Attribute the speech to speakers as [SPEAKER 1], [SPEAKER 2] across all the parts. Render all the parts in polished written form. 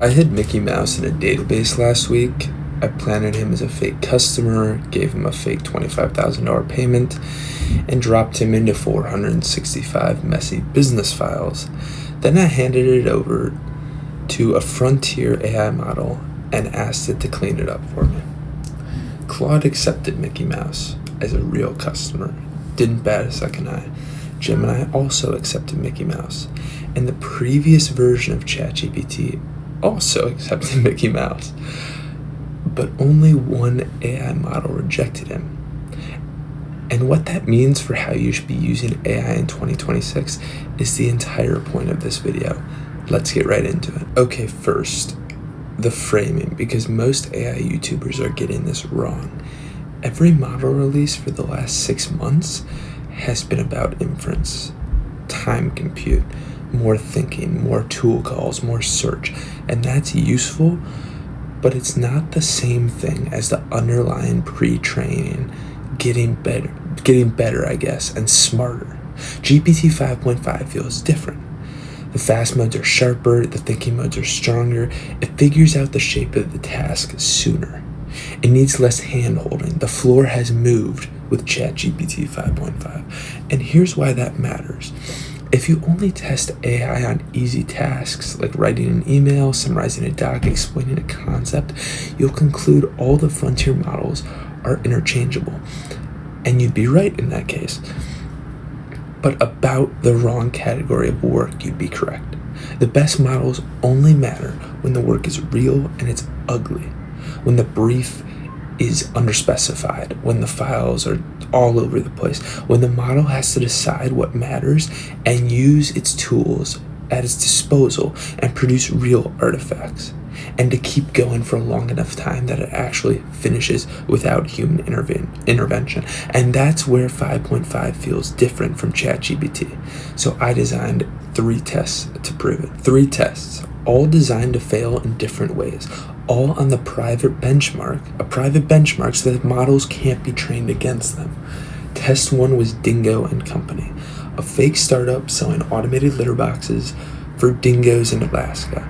[SPEAKER 1] I hid Mickey Mouse in a database last week. I planted him as a fake customer, gave him a fake $25,000 payment, and dropped him into 465 messy business files. Then I handed it over to a frontier AI model and asked it to clean it up for me. Claude accepted Mickey Mouse as a real customer, didn't bat a second eye. Gemini also accepted Mickey Mouse, and the previous version of ChatGPT also accepted Mickey Mouse. But only one AI model rejected him. And what that means for how you should be using AI in 2026 is the entire point of this video. Let's get right into it. Okay, first, the framing, because most AI YouTubers are getting this wrong. Every model release for the last 6 months has been about inference, time compute, more thinking, more tool calls, more search, and that's useful, but it's not the same thing as the underlying pre-training, getting better, I guess, and smarter. GPT 5.5 feels different. The fast modes are sharper, the thinking modes are stronger, it figures out the shape of the task sooner. It needs less hand-holding. The floor has moved with ChatGPT 5.5. And here's why that matters. If you only test AI on easy tasks like writing an email, summarizing a doc, explaining a concept, you'll conclude all the frontier models are interchangeable. And you'd be right in that case. But about the wrong category of work, you'd be correct. The best models only matter when the work is real and it's ugly, when the brief is underspecified, when the files are all over the place, when the model has to decide what matters and use its tools at its disposal and produce real artifacts, and to keep going for a long enough time that it actually finishes without human intervention. And that's where 5.5 feels different from ChatGPT. So I designed 3 tests to prove it. 3 tests, all designed to fail in different ways, all on the private benchmark so that models can't be trained against them. Test 1 was Dingo and Company, a fake startup selling automated litter boxes for dingoes in Alaska.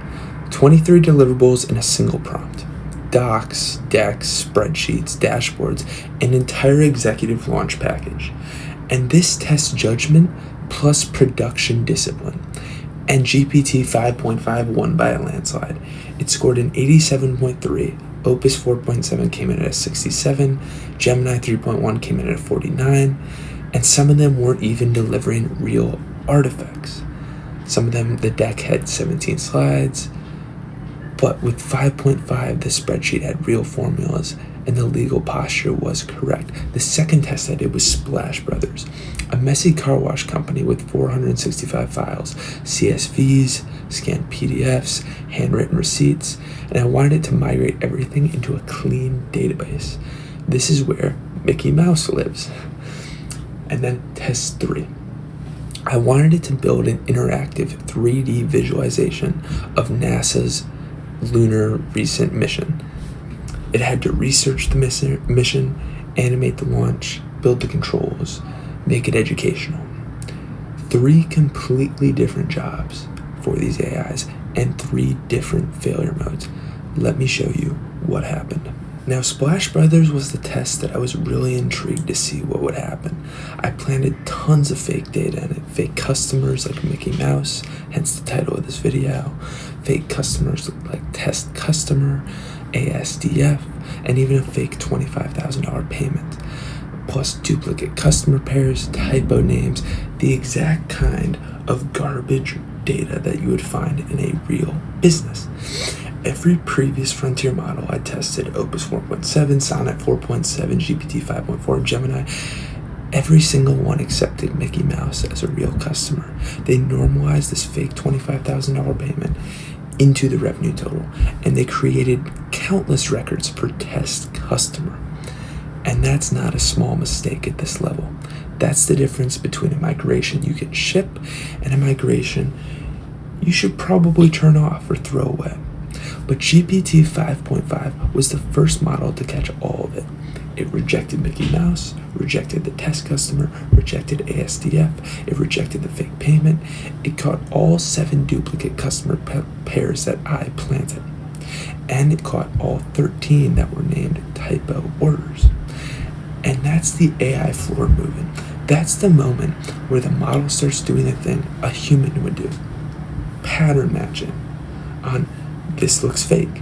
[SPEAKER 1] 23 deliverables in a single prompt. Docs, decks, spreadsheets, dashboards, an entire executive launch package. And this tests judgment plus production discipline. And GPT 5.5 won by a landslide. It scored an 87.3, Opus 4.7 came in at a 67, Gemini 3.1 came in at a 49, and some of them weren't even delivering real artifacts. Some of them, the deck had 17 slides, but with 5.5, the spreadsheet had real formulas and the legal posture was correct. The second test I did was Splash Brothers, a messy car wash company with 465 files, CSVs, scanned PDFs, handwritten receipts, and I wanted it to migrate everything into a clean database. This is where Mickey Mouse lives. And then test 3. I wanted it to build an interactive 3D visualization of NASA's lunar recent mission. It had to research the mission, animate the launch, build the controls, make it educational. 3 completely different jobs for these AIs and 3 different failure modes. Let me show you what happened. Now, Splash Brothers was the test that I was really intrigued to see what would happen. I planted tons of fake data in it, fake customers like Mickey Mouse, hence the title of this video, fake customers like Test Customer, ASDF, and even a fake $25,000 payment, plus duplicate customer pairs, typo names, the exact kind of garbage data that you would find in a real business. Every previous frontier model I tested, Opus 4.7, Sonnet 4.7, GPT 5.4, Gemini, every single one accepted Mickey Mouse as a real customer. They normalized this fake $25,000 payment into the revenue total, and they created countless records per test customer. And that's not a small mistake at this level. That's the difference between a migration you can ship and a migration you should probably turn off or throw away. But GPT 5.5 was the first model to catch all of it. It rejected Mickey Mouse, rejected the test customer, rejected ASDF, it rejected the fake payment. It caught all 7 duplicate customer pairs that I planted. And it caught all 13 that were named typo orders. And that's the AI floor moving. That's the moment where the model starts doing the thing a human would do. Pattern matching on this looks fake,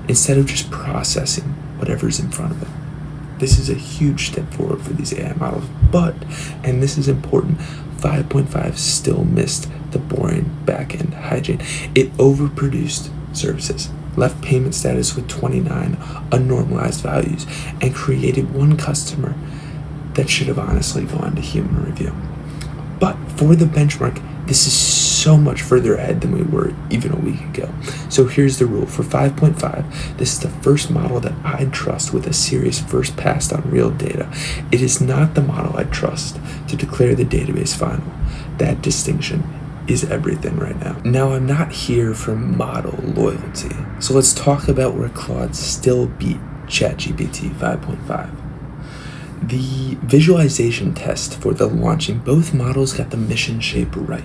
[SPEAKER 1] instead of just processing whatever's in front of it. This is a huge step forward for these AI models, but, and this is important, 5.5 still missed the boring back-end hygiene. It overproduced services, left payment status with 29 unnormalized values, and created one customer that should have honestly gone to human review. But for the benchmark, this is so much further ahead than we were even a week ago. So here's the rule. For 5.5, this is the first model that I'd trust with a serious first pass on real data. It is not the model I'd trust to declare the database final. That distinction is everything right now. Now, I'm not here for model loyalty. So let's talk about where Claude still beat ChatGPT 5.5. The visualization test for the launching, both models got the mission shape right.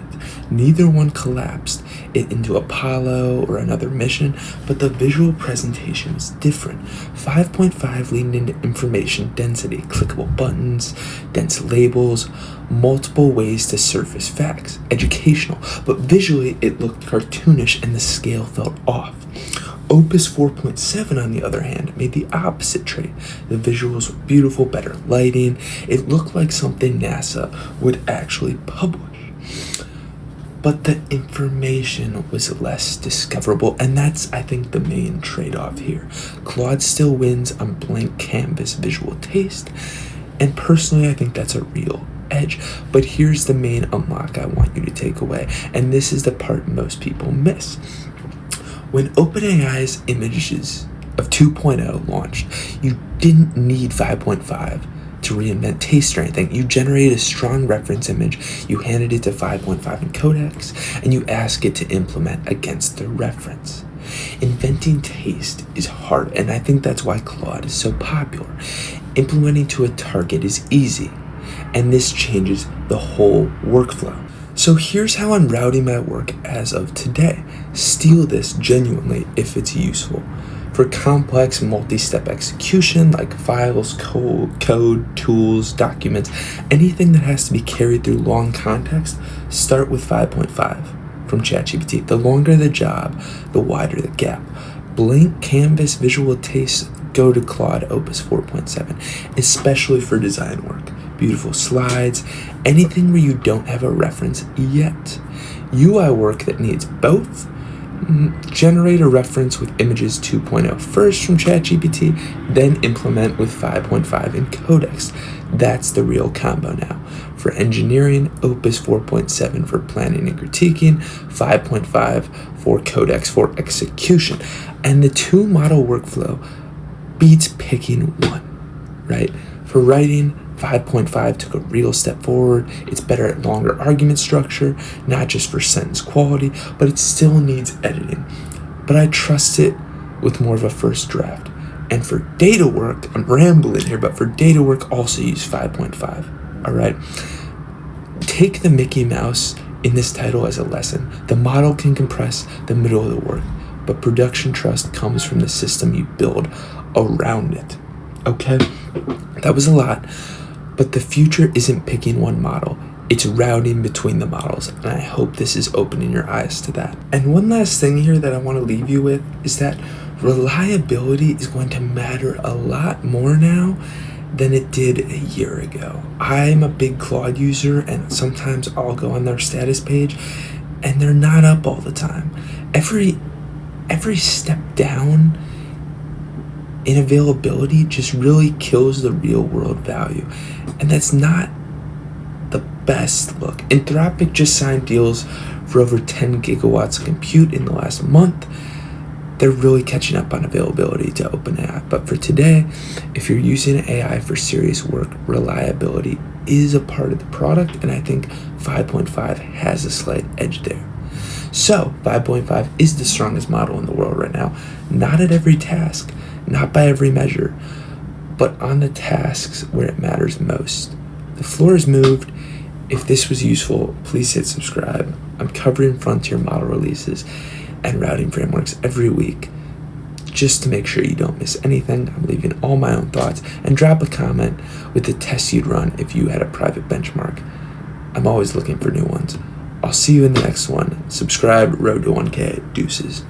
[SPEAKER 1] Neither one collapsed it into Apollo or another mission, but the visual presentation was different. 5.5 leaned into information density, clickable buttons, dense labels, multiple ways to surface facts, educational, but visually it looked cartoonish and the scale felt off. Opus 4.7, on the other hand, made the opposite trait. The visuals were beautiful, better lighting. It looked like something NASA would actually publish. But the information was less discoverable, and that's, I think, the main trade-off here. Claude still wins on blank canvas visual taste, and personally, I think that's a real edge. But here's the main unlock I want you to take away, and this is the part most people miss. When OpenAI's images of 2.0 launched, you didn't need 5.5 to reinvent taste or anything. You generated a strong reference image, you handed it to 5.5 in Codex, and you ask it to implement against the reference. Inventing taste is hard, and I think that's why Claude is so popular. Implementing to a target is easy, and this changes the whole workflow. So here's how I'm routing my work as of today. Steal this genuinely if it's useful. For complex multi-step execution like files, code, tools, documents, anything that has to be carried through long context, start with 5.5 from ChatGPT. The longer the job, the wider the gap. Blank canvas visual taste, go to Claude Opus 4.7, especially for design work. Beautiful slides, anything where you don't have a reference yet. UI work that needs both, generate a reference with images 2.0 first from ChatGPT, then implement with 5.5 in Codex. That's the real combo now. For engineering, Opus 4.7 for planning and critiquing, 5.5 for Codex for execution. And the two model workflow beats picking one, right? For writing, 5.5 took a real step forward. It's better at longer argument structure, not just for sentence quality, but it still needs editing. But I trust it with more of a first draft. And for data work, I'm rambling here, but for data work, also use 5.5, all right? Take the Mickey Mouse in this title as a lesson. The model can compress the middle of the work, but production trust comes from the system you build around it, okay? That was a lot. But the future isn't picking one model, it's routing between the models, and I hope this is opening your eyes to that. And one last thing here that I want to leave you with is that reliability is going to matter a lot more now than it did a year ago. I'm a big Claude user, and sometimes I'll go on their status page, and they're not up all the time. Every step down in availability just really kills the real world value. And that's not the best look. Anthropic just signed deals for over 10 gigawatts of compute in the last month. They're really catching up on availability to OpenAI. But for today, if you're using AI for serious work, reliability is a part of the product, and I think 5.5 has a slight edge there. So 5.5 is the strongest model in the world right now. Not at every task, not by every measure, but on the tasks where it matters most. The floor is moved. If this was useful, please hit subscribe. I'm covering frontier model releases and routing frameworks every week. Just to make sure you don't miss anything, I'm leaving all my own thoughts, and drop a comment with the tests you'd run if you had a private benchmark. I'm always looking for new ones. I'll see you in the next one. Subscribe, Road to 1K. Deuces.